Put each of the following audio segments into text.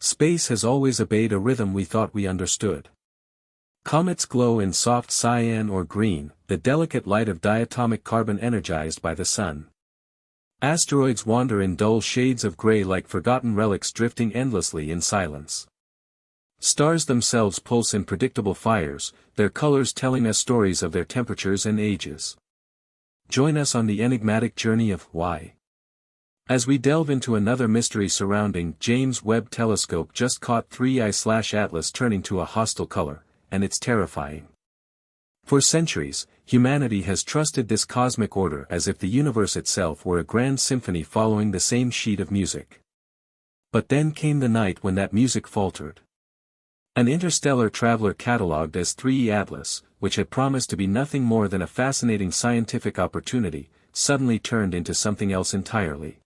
Space has always obeyed a rhythm we thought we understood. Comets glow in soft cyan or green, the delicate light of diatomic carbon energized by the sun. Asteroids wander in dull shades of gray like forgotten relics drifting endlessly in silence. Stars themselves pulse in predictable fires, their colors telling us stories of their temperatures and ages. Join us on the enigmatic journey of why. As we delve into another mystery surrounding James Webb Telescope just caught 3I/Atlas turning to a hostile color, and it's terrifying. For centuries, humanity has trusted this cosmic order as if the universe itself were a grand symphony following the same sheet of music. But then came the night when that music faltered. An interstellar traveler catalogued as 3I/Atlas, which had promised to be nothing more than a fascinating scientific opportunity, suddenly turned into something else entirely.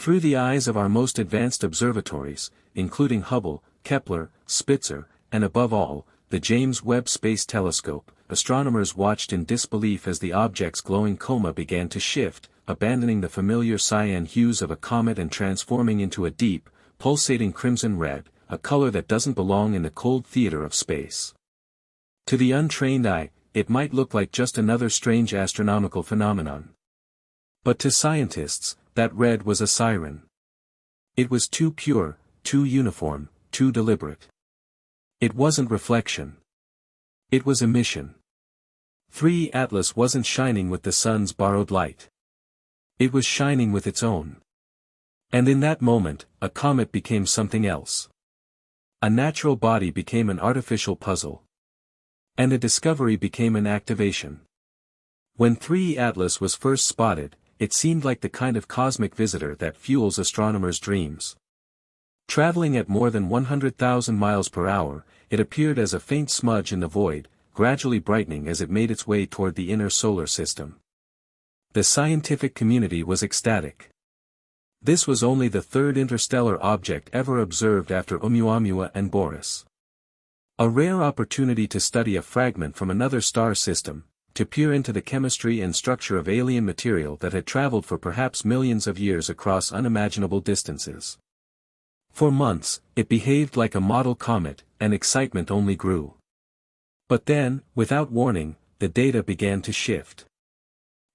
Through the eyes of our most advanced observatories, including Hubble, Kepler, Spitzer, and above all, the James Webb Space Telescope, astronomers watched in disbelief as the object's glowing coma began to shift, abandoning the familiar cyan hues of a comet and transforming into a deep, pulsating crimson red, a color that doesn't belong in the cold theater of space. To the untrained eye, it might look like just another strange astronomical phenomenon. But to scientists, that red was a siren. It was too pure, too uniform, too deliberate. It wasn't reflection. It was emission. 3I/Atlas wasn't shining with the sun's borrowed light. It was shining with its own. And in that moment, a comet became something else. A natural body became an artificial puzzle. And a discovery became an activation. When 3I/Atlas was first spotted, it seemed like the kind of cosmic visitor that fuels astronomers' dreams. Traveling at more than 100,000 miles per hour, it appeared as a faint smudge in the void, gradually brightening as it made its way toward the inner solar system. The scientific community was ecstatic. This was only the third interstellar object ever observed after Oumuamua and Boris. A rare opportunity to study a fragment from another star system, to peer into the chemistry and structure of alien material that had traveled for perhaps millions of years across unimaginable distances. For months, it behaved like a model comet, and excitement only grew. But then, without warning, the data began to shift.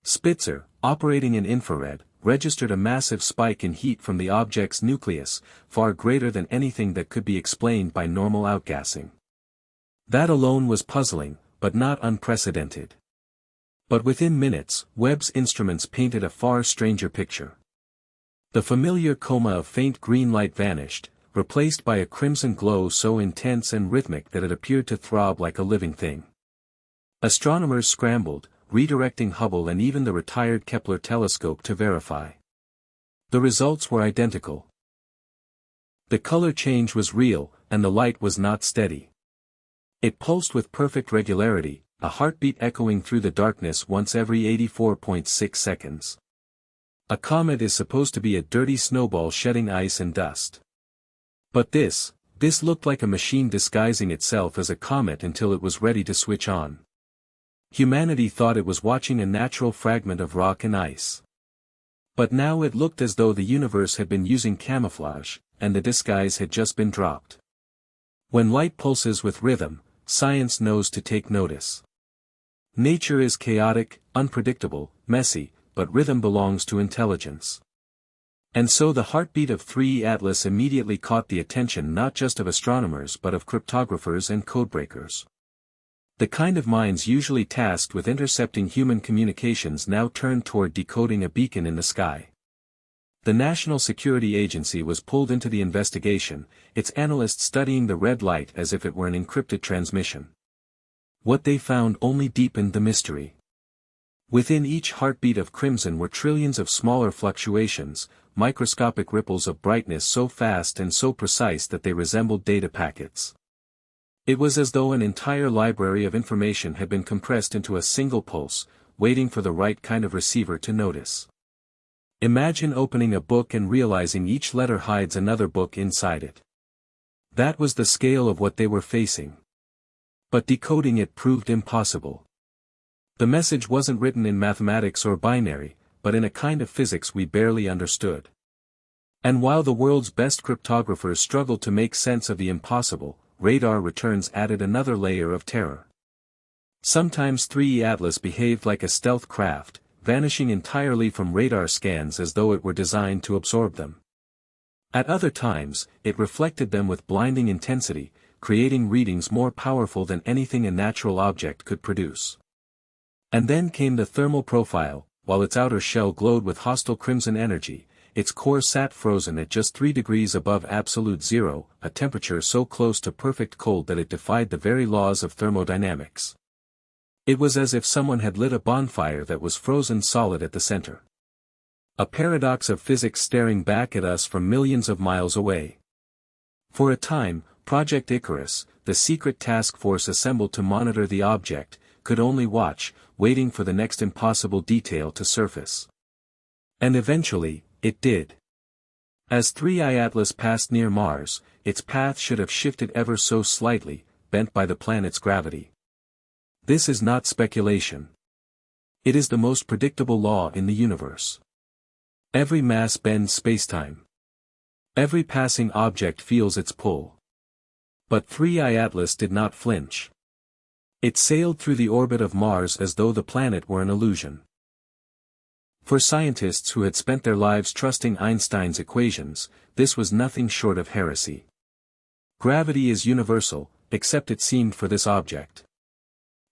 Spitzer, operating in infrared, registered a massive spike in heat from the object's nucleus, far greater than anything that could be explained by normal outgassing. That alone was puzzling, but not unprecedented. But within minutes, Webb's instruments painted a far stranger picture. The familiar coma of faint green light vanished, replaced by a crimson glow so intense and rhythmic that it appeared to throb like a living thing. Astronomers scrambled, redirecting Hubble and even the retired Kepler telescope to verify. The results were identical. The color change was real, and the light was not steady. It pulsed with perfect regularity, a heartbeat echoing through the darkness once every 84.6 seconds. A comet is supposed to be a dirty snowball shedding ice and dust. But this looked like a machine disguising itself as a comet until it was ready to switch on. Humanity thought it was watching a natural fragment of rock and ice. But now it looked as though the universe had been using camouflage, and the disguise had just been dropped. When light pulses with rhythm, science knows to take notice. Nature is chaotic, unpredictable, messy, but rhythm belongs to intelligence. And so the heartbeat of 3I/Atlas immediately caught the attention not just of astronomers but of cryptographers and codebreakers. The kind of minds usually tasked with intercepting human communications now turned toward decoding a beacon in the sky. The National Security Agency was pulled into the investigation, its analysts studying the red light as if it were an encrypted transmission. What they found only deepened the mystery. Within each heartbeat of crimson were trillions of smaller fluctuations, microscopic ripples of brightness so fast and so precise that they resembled data packets. It was as though an entire library of information had been compressed into a single pulse, waiting for the right kind of receiver to notice. Imagine opening a book and realizing each letter hides another book inside it. That was the scale of what they were facing. But decoding it proved impossible. The message wasn't written in mathematics or binary, but in a kind of physics we barely understood. And while the world's best cryptographers struggled to make sense of the impossible, radar returns added another layer of terror. Sometimes 3E Atlas behaved like a stealth craft, vanishing entirely from radar scans as though it were designed to absorb them. At other times, it reflected them with blinding intensity, creating readings more powerful than anything a natural object could produce. And then came the thermal profile. While its outer shell glowed with hostile crimson energy, its core sat frozen at just 3 degrees above absolute zero, a temperature so close to perfect cold that it defied the very laws of thermodynamics. It was as if someone had lit a bonfire that was frozen solid at the center. A paradox of physics staring back at us from millions of miles away. For a time, Project Icarus, the secret task force assembled to monitor the object, could only watch, waiting for the next impossible detail to surface. And eventually, it did. As 3I Atlas passed near Mars, its path should have shifted ever so slightly, bent by the planet's gravity. This is not speculation. It is the most predictable law in the universe. Every mass bends spacetime. Every passing object feels its pull. But 3I Atlas did not flinch. It sailed through the orbit of Mars as though the planet were an illusion. For scientists who had spent their lives trusting Einstein's equations, this was nothing short of heresy. Gravity is universal, except it seemed for this object.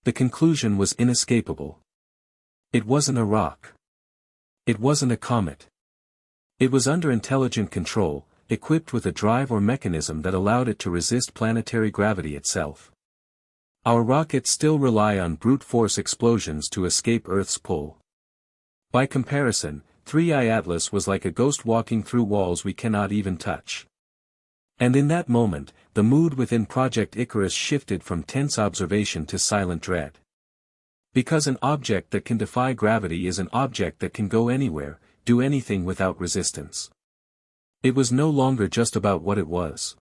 The conclusion was inescapable. It wasn't a rock. It wasn't a comet. It was under intelligent control, equipped with a drive or mechanism that allowed it to resist planetary gravity itself. Our rockets still rely on brute force explosions to escape Earth's pull. By comparison, 3I Atlas was like a ghost walking through walls we cannot even touch. And in that moment, the mood within Project Icarus shifted from tense observation to silent dread. Because an object that can defy gravity is an object that can go anywhere, do anything without resistance. It was no longer just about what it was.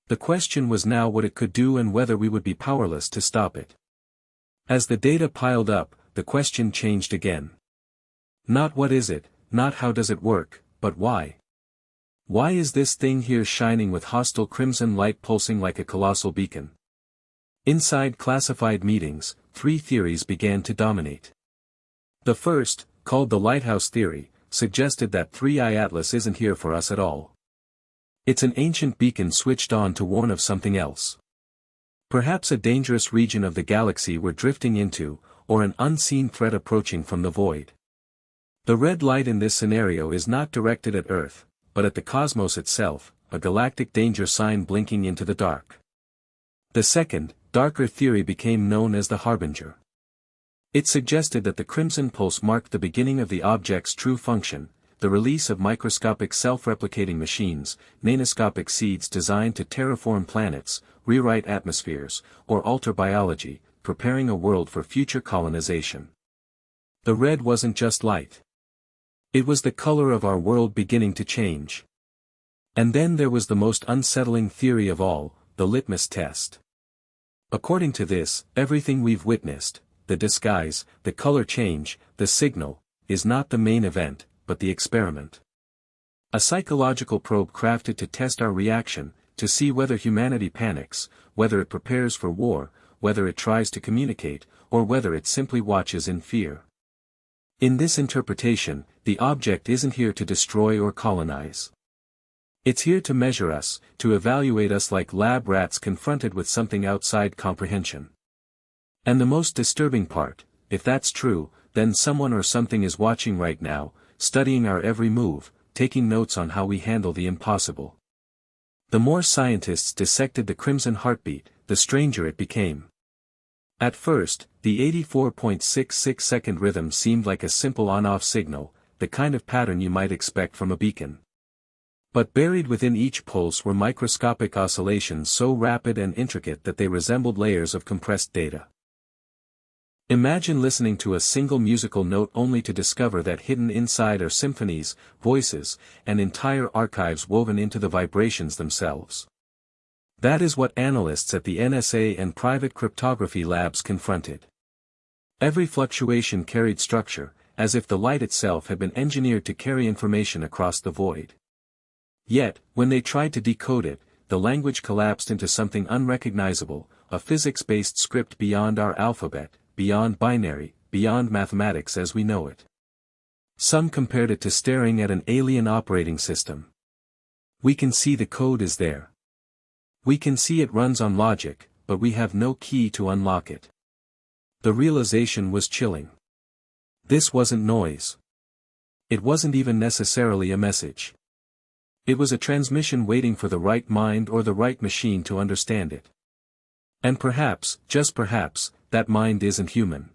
The question was now what it could do and whether we would be powerless to stop it. As the data piled up, the question changed again. Not what is it, not how does it work, but why? Why is this thing here shining with hostile crimson light pulsing like a colossal beacon? Inside classified meetings, 3 theories began to dominate. The first, called the lighthouse theory, suggested that 3I Atlas isn't here for us at all. It's an ancient beacon switched on to warn of something else. Perhaps a dangerous region of the galaxy we're drifting into, or an unseen threat approaching from the void. The red light in this scenario is not directed at Earth, but at the cosmos itself, a galactic danger sign blinking into the dark. The second, darker theory became known as the Harbinger. It suggested that the crimson pulse marked the beginning of the object's true function, the release of microscopic self-replicating machines, nanoscopic seeds designed to terraform planets, rewrite atmospheres, or alter biology, preparing a world for future colonization. The red wasn't just light. It was the color of our world beginning to change. And then there was the most unsettling theory of all, the litmus test. According to this, everything we've witnessed, the disguise, the color change, the signal, is not the main event, but the experiment. A psychological probe crafted to test our reaction, to see whether humanity panics, whether it prepares for war, whether it tries to communicate, or whether it simply watches in fear. In this interpretation, the object isn't here to destroy or colonize. It's here to measure us, to evaluate us like lab rats confronted with something outside comprehension. And the most disturbing part, if that's true, then someone or something is watching right now, studying our every move, taking notes on how we handle the impossible. The more scientists dissected the crimson heartbeat, the stranger it became. At first, the 84.66-second rhythm seemed like a simple on-off signal, the kind of pattern you might expect from a beacon. But buried within each pulse were microscopic oscillations so rapid and intricate that they resembled layers of compressed data. Imagine listening to a single musical note only to discover that hidden inside are symphonies, voices, and entire archives woven into the vibrations themselves. That is what analysts at the NSA and private cryptography labs confronted. Every fluctuation carried structure, as if the light itself had been engineered to carry information across the void. Yet, when they tried to decode it, the language collapsed into something unrecognizable, a physics-based script beyond our alphabet, beyond binary, beyond mathematics as we know it. Some compared it to staring at an alien operating system. We can see the code is there. We can see it runs on logic, but we have no key to unlock it. The realization was chilling. This wasn't noise. It wasn't even necessarily a message. It was a transmission waiting for the right mind or the right machine to understand it. And perhaps, just perhaps, that mind isn't human.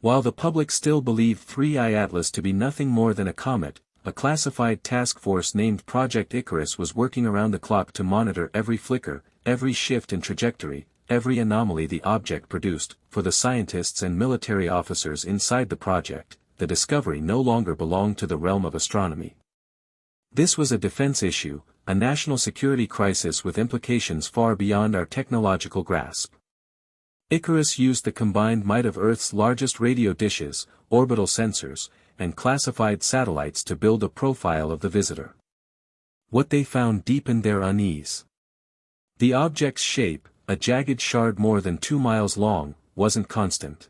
While the public still believed 3I Atlas to be nothing more than a comet, a classified task force named Project Icarus was working around the clock to monitor every flicker, every shift in trajectory, every anomaly the object produced. For the scientists and military officers inside the project, the discovery no longer belonged to the realm of astronomy. This was a defense issue, a national security crisis with implications far beyond our technological grasp. Icarus used the combined might of Earth's largest radio dishes, orbital sensors, and classified satellites to build a profile of the visitor. What they found deepened their unease. The object's shape, a jagged shard more than 2 miles long, wasn't constant.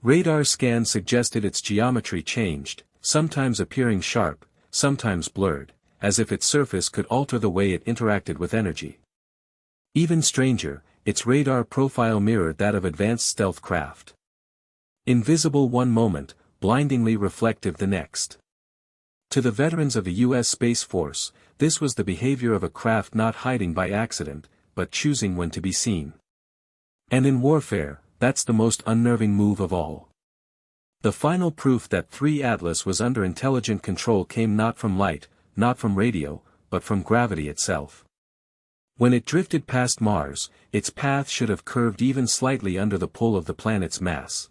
Radar scans suggested its geometry changed, sometimes appearing sharp, sometimes blurred, as if its surface could alter the way it interacted with energy. Even stranger, its radar profile mirrored that of advanced stealth craft. Invisible one moment, blindingly reflective the next. To the veterans of the U.S. Space Force, this was the behavior of a craft not hiding by accident, but choosing when to be seen. And in warfare, that's the most unnerving move of all. The final proof that 3 Atlas was under intelligent control came not from light, not from radio, but from gravity itself. When it drifted past Mars, its path should have curved even slightly under the pull of the planet's mass.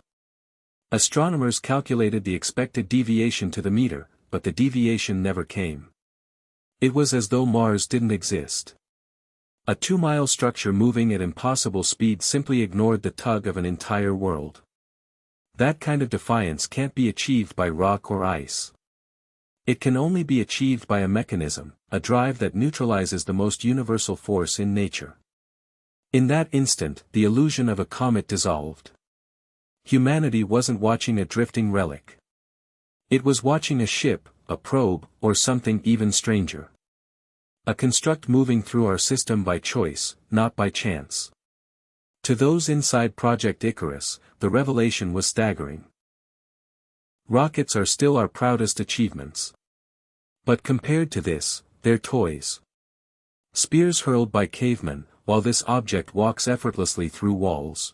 Astronomers calculated the expected deviation to the meter, but the deviation never came. It was as though Mars didn't exist. A 2-mile structure moving at impossible speed simply ignored the tug of an entire world. That kind of defiance can't be achieved by rock or ice. It can only be achieved by a mechanism, a drive that neutralizes the most universal force in nature. In that instant, the illusion of a comet dissolved. Humanity wasn't watching a drifting relic. It was watching a ship, a probe, or something even stranger. A construct moving through our system by choice, not by chance. To those inside Project Icarus, the revelation was staggering. Rockets are still our proudest achievements. But compared to this, they're toys. Spears hurled by cavemen, while this object walks effortlessly through walls.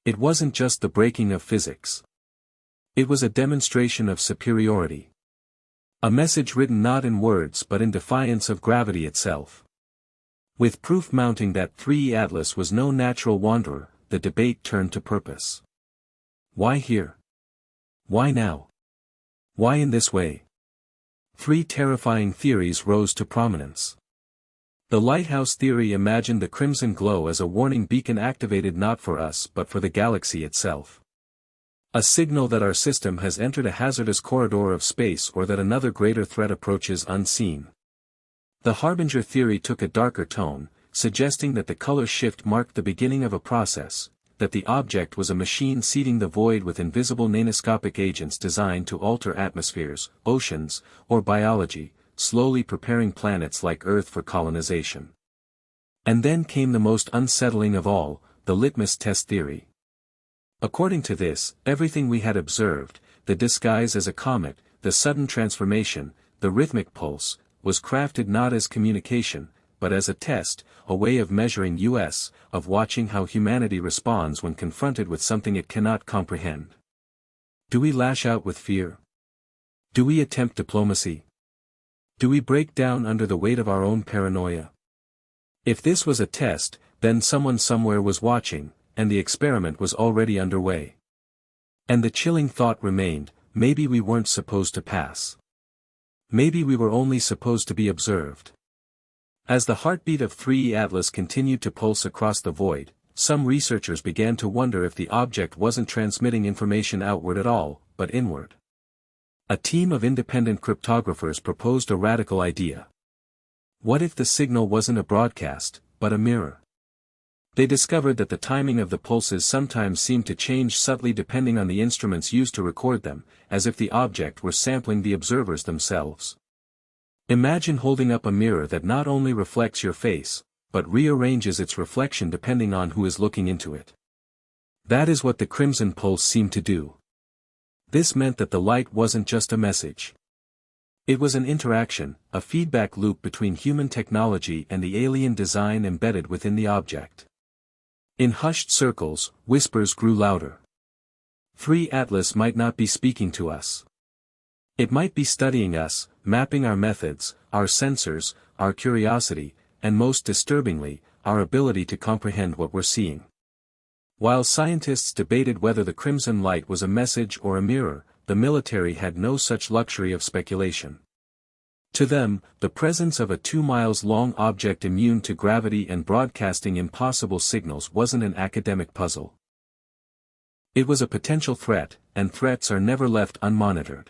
It wasn't just the breaking of physics. It was a demonstration of superiority. A message written not in words but in defiance of gravity itself. With proof mounting that 3 Atlas was no natural wanderer, the debate turned to purpose. Why here? Why now? Why in this way? 3 terrifying theories rose to prominence. The lighthouse theory imagined the crimson glow as a warning beacon activated not for us but for the galaxy itself. A signal that our system has entered a hazardous corridor of space or that another greater threat approaches unseen. The harbinger theory took a darker tone, suggesting that the color shift marked the beginning of a process, that the object was a machine seeding the void with invisible nanoscopic agents designed to alter atmospheres, oceans, or biology, slowly preparing planets like Earth for colonization. And then came the most unsettling of all, the litmus test theory. According to this, everything we had observed, the disguise as a comet, the sudden transformation, the rhythmic pulse, was crafted not as communication, but as a test, a way of measuring us, of watching how humanity responds when confronted with something it cannot comprehend. Do we lash out with fear? Do we attempt diplomacy? Do we break down under the weight of our own paranoia? If this was a test, then someone somewhere was watching, and the experiment was already underway. And the chilling thought remained, maybe we weren't supposed to pass. Maybe we were only supposed to be observed. As the heartbeat of 3 Atlas continued to pulse across the void, some researchers began to wonder if the object wasn't transmitting information outward at all, but inward. A team of independent cryptographers proposed a radical idea. What if the signal wasn't a broadcast, but a mirror? They discovered that the timing of the pulses sometimes seemed to change subtly depending on the instruments used to record them, as if the object were sampling the observers themselves. Imagine holding up a mirror that not only reflects your face, but rearranges its reflection depending on who is looking into it. That is what the crimson pulse seemed to do. This meant that the light wasn't just a message. It was an interaction, a feedback loop between human technology and the alien design embedded within the object. In hushed circles, whispers grew louder. 3 Atlas might not be speaking to us. It might be studying us, mapping our methods, our sensors, our curiosity, and most disturbingly, our ability to comprehend what we're seeing. While scientists debated whether the crimson light was a message or a mirror, the military had no such luxury of speculation. To them, the presence of a 2 miles long object immune to gravity and broadcasting impossible signals wasn't an academic puzzle. It was a potential threat, and threats are never left unmonitored.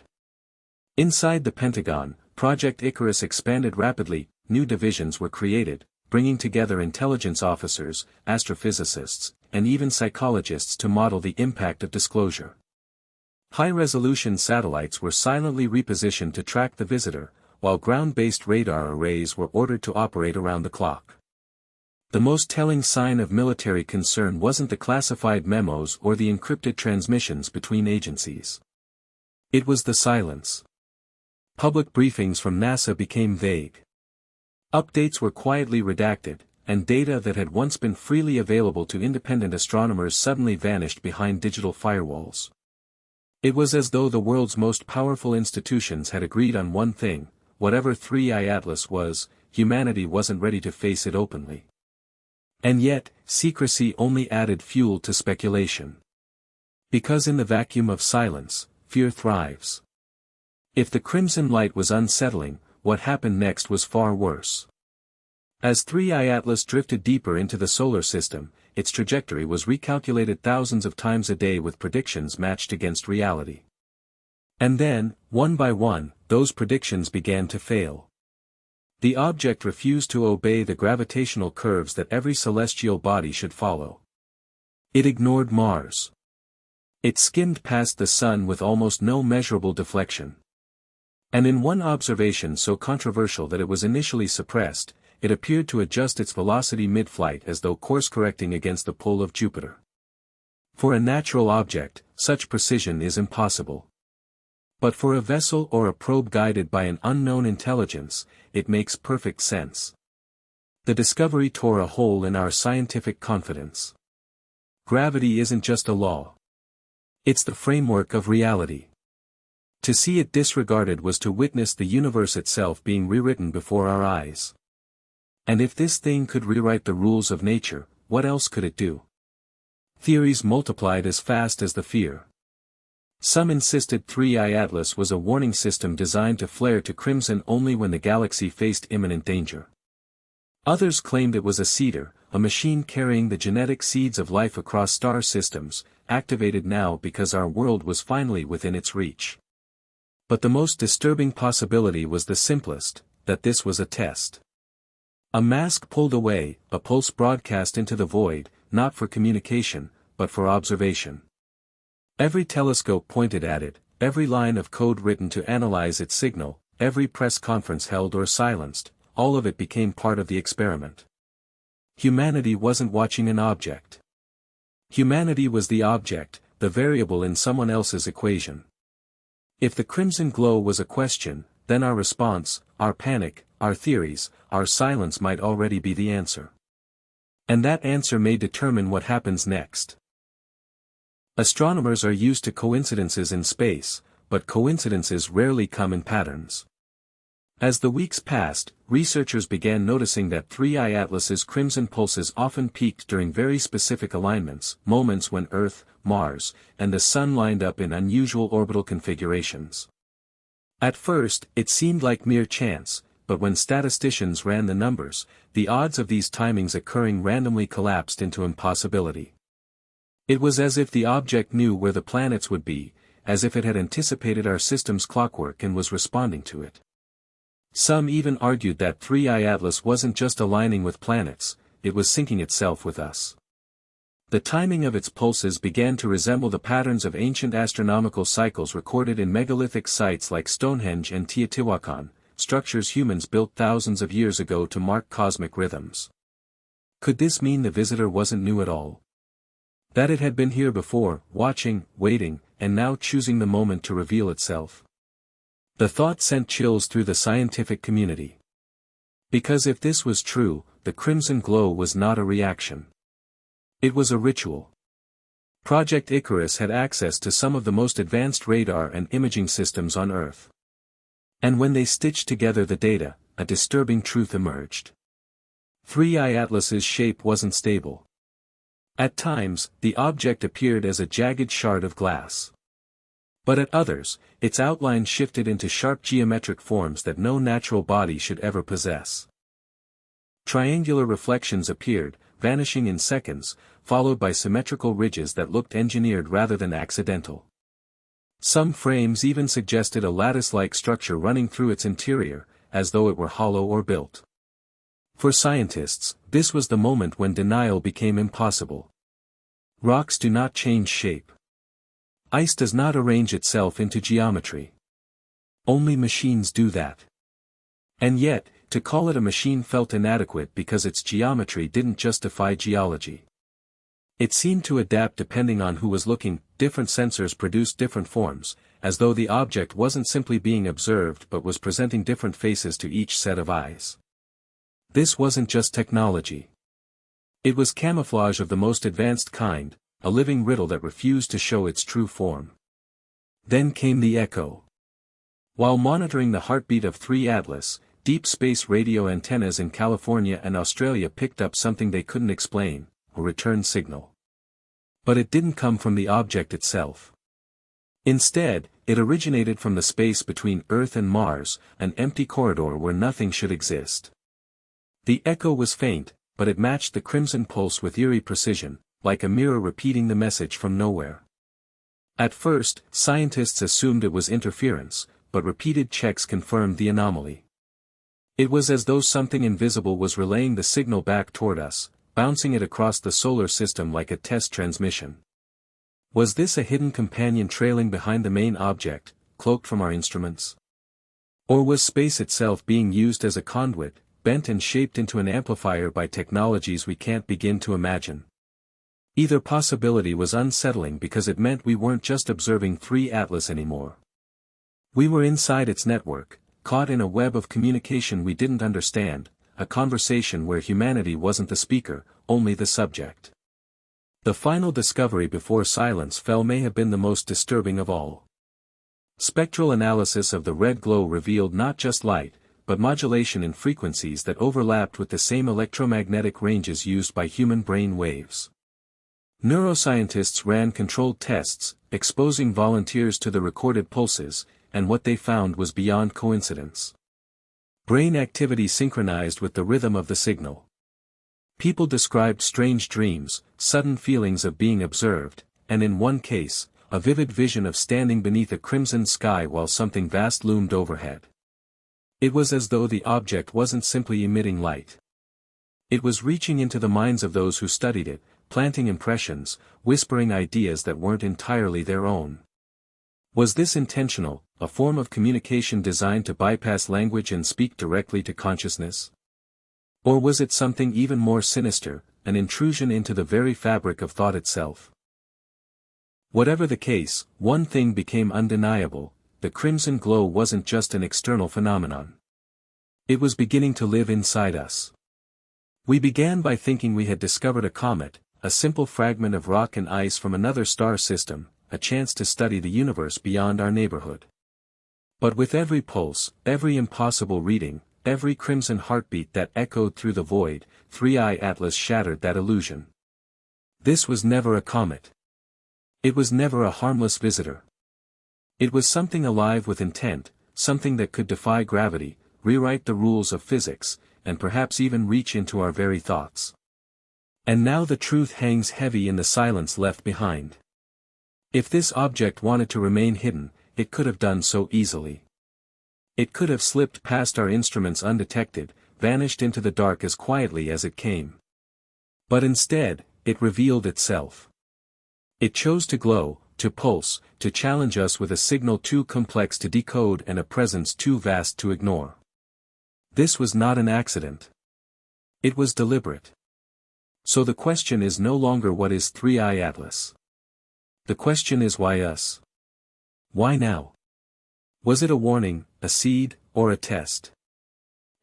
Inside the Pentagon, Project Icarus expanded rapidly. New divisions were created, bringing together intelligence officers, astrophysicists, and even psychologists to model the impact of disclosure. High-resolution satellites were silently repositioned to track the visitor, while ground-based radar arrays were ordered to operate around the clock. The most telling sign of military concern wasn't the classified memos or the encrypted transmissions between agencies. It was the silence. Public briefings from NASA became vague. Updates were quietly redacted, and data that had once been freely available to independent astronomers suddenly vanished behind digital firewalls. It was as though the world's most powerful institutions had agreed on one thing: whatever 3I Atlas was, humanity wasn't ready to face it openly. And yet, secrecy only added fuel to speculation. Because in the vacuum of silence, fear thrives. If the crimson light was unsettling, what happened next was far worse. As 3I Atlas drifted deeper into the solar system, its trajectory was recalculated thousands of times a day with predictions matched against reality. And then, one by one, those predictions began to fail. The object refused to obey the gravitational curves that every celestial body should follow. It ignored Mars. It skimmed past the Sun with almost no measurable deflection. And in one observation so controversial that it was initially suppressed, it appeared to adjust its velocity mid-flight as though course-correcting against the pull of Jupiter. For a natural object, such precision is impossible. But for a vessel or a probe guided by an unknown intelligence, it makes perfect sense. The discovery tore a hole in our scientific confidence. Gravity isn't just a law. It's the framework of reality. To see it disregarded was to witness the universe itself being rewritten before our eyes. And if this thing could rewrite the rules of nature, what else could it do? Theories multiplied as fast as the fear. Some insisted 3I Atlas was a warning system designed to flare to crimson only when the galaxy faced imminent danger. Others claimed it was a seeder, a machine carrying the genetic seeds of life across star systems, activated now because our world was finally within its reach. But the most disturbing possibility was the simplest, that this was a test. A mask pulled away, a pulse broadcast into the void, not for communication, but for observation. Every telescope pointed at it, every line of code written to analyze its signal, every press conference held or silenced, all of it became part of the experiment. Humanity wasn't watching an object. Humanity was the object, the variable in someone else's equation. If the crimson glow was a question, then our response, our panic, our theories, our silence might already be the answer. And that answer may determine what happens next. Astronomers are used to coincidences in space, but coincidences rarely come in patterns. As the weeks passed, researchers began noticing that 3I Atlas's crimson pulses often peaked during very specific alignments, moments when Earth, Mars, and the Sun lined up in unusual orbital configurations. At first, it seemed like mere chance, but when statisticians ran the numbers, the odds of these timings occurring randomly collapsed into impossibility. It was as if the object knew where the planets would be, as if it had anticipated our system's clockwork and was responding to it. Some even argued that 3I Atlas wasn't just aligning with planets, it was syncing itself with us. The timing of its pulses began to resemble the patterns of ancient astronomical cycles recorded in megalithic sites like Stonehenge and Teotihuacan, structures humans built thousands of years ago to mark cosmic rhythms. Could this mean the visitor wasn't new at all? That it had been here before, watching, waiting, and now choosing the moment to reveal itself? The thought sent chills through the scientific community. Because if this was true, the crimson glow was not a reaction. It was a ritual. Project Icarus had access to some of the most advanced radar and imaging systems on Earth. And when they stitched together the data, a disturbing truth emerged. 3I Atlas's shape wasn't stable. At times, the object appeared as a jagged shard of glass. But at others, its outline shifted into sharp geometric forms that no natural body should ever possess. Triangular reflections appeared, vanishing in seconds, followed by symmetrical ridges that looked engineered rather than accidental. Some frames even suggested a lattice-like structure running through its interior, as though it were hollow or built. For scientists, this was the moment when denial became impossible. Rocks do not change shape. Ice does not arrange itself into geometry. Only machines do that. And yet, to call it a machine felt inadequate because its geometry didn't justify geology. It seemed to adapt depending on who was looking. Different sensors produced different forms, as though the object wasn't simply being observed but was presenting different faces to each set of eyes. This wasn't just technology. It was camouflage of the most advanced kind, a living riddle that refused to show its true form. Then came the echo. While monitoring the heartbeat of 3 Atlas, deep space radio antennas in California and Australia picked up something they couldn't explain, a return signal. But it didn't come from the object itself. Instead, it originated from the space between Earth and Mars, an empty corridor where nothing should exist. The echo was faint, but it matched the crimson pulse with eerie precision, like a mirror repeating the message from nowhere. At first, scientists assumed it was interference, but repeated checks confirmed the anomaly. It was as though something invisible was relaying the signal back toward us, bouncing it across the solar system like a test transmission. Was this a hidden companion trailing behind the main object, cloaked from our instruments? Or was space itself being used as a conduit, bent and shaped into an amplifier by technologies we can't begin to imagine? Either possibility was unsettling because it meant we weren't just observing 3 Atlas anymore. We were inside its network, caught in a web of communication we didn't understand, a conversation where humanity wasn't the speaker, only the subject. The final discovery before silence fell may have been the most disturbing of all. Spectral analysis of the red glow revealed not just light, but modulation in frequencies that overlapped with the same electromagnetic ranges used by human brain waves. Neuroscientists ran controlled tests, exposing volunteers to the recorded pulses, and what they found was beyond coincidence. Brain activity synchronized with the rhythm of the signal. People described strange dreams, sudden feelings of being observed, and in one case, a vivid vision of standing beneath a crimson sky while something vast loomed overhead. It was as though the object wasn't simply emitting light. It was reaching into the minds of those who studied it, planting impressions, whispering ideas that weren't entirely their own. Was this intentional, a form of communication designed to bypass language and speak directly to consciousness? Or was it something even more sinister, an intrusion into the very fabric of thought itself? Whatever the case, one thing became undeniable: the crimson glow wasn't just an external phenomenon. It was beginning to live inside us. We began by thinking we had discovered a comet, a simple fragment of rock and ice from another star system, a chance to study the universe beyond our neighborhood. But with every pulse, every impossible reading, every crimson heartbeat that echoed through the void, 3I Atlas shattered that illusion. This was never a comet. It was never a harmless visitor. It was something alive with intent, something that could defy gravity, rewrite the rules of physics, and perhaps even reach into our very thoughts. And now the truth hangs heavy in the silence left behind. If this object wanted to remain hidden, it could have done so easily. It could have slipped past our instruments undetected, vanished into the dark as quietly as it came. But instead, it revealed itself. It chose to glow, to pulse, to challenge us with a signal too complex to decode and a presence too vast to ignore. This was not an accident. It was deliberate. So the question is no longer what is 3i Atlas. The question is why us? Why now? Was it a warning, a seed, or a test?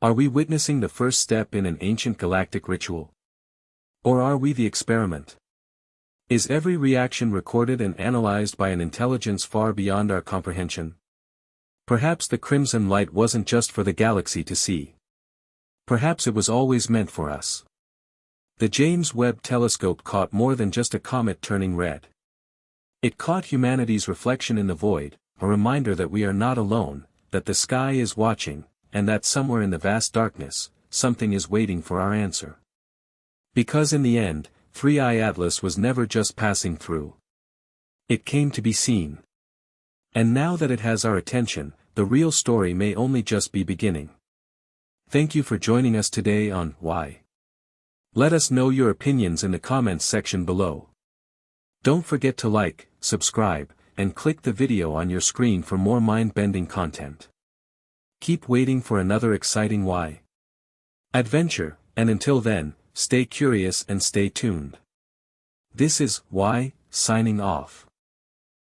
Are we witnessing the first step in an ancient galactic ritual? Or are we the experiment? Is every reaction recorded and analyzed by an intelligence far beyond our comprehension? Perhaps the crimson light wasn't just for the galaxy to see. Perhaps it was always meant for us. The James Webb Telescope caught more than just a comet turning red. It caught humanity's reflection in the void, a reminder that we are not alone, that the sky is watching, and that somewhere in the vast darkness, something is waiting for our answer. Because in the end, 3i Atlas was never just passing through. It came to be seen. And now that it has our attention, the real story may only just be beginning. Thank you for joining us today on Why. Let us know your opinions in the comments section below. Don't forget to like, subscribe, and click the video on your screen for more mind-bending content. Keep waiting for another exciting Why adventure, and until then, stay curious and stay tuned. This is Why, signing off.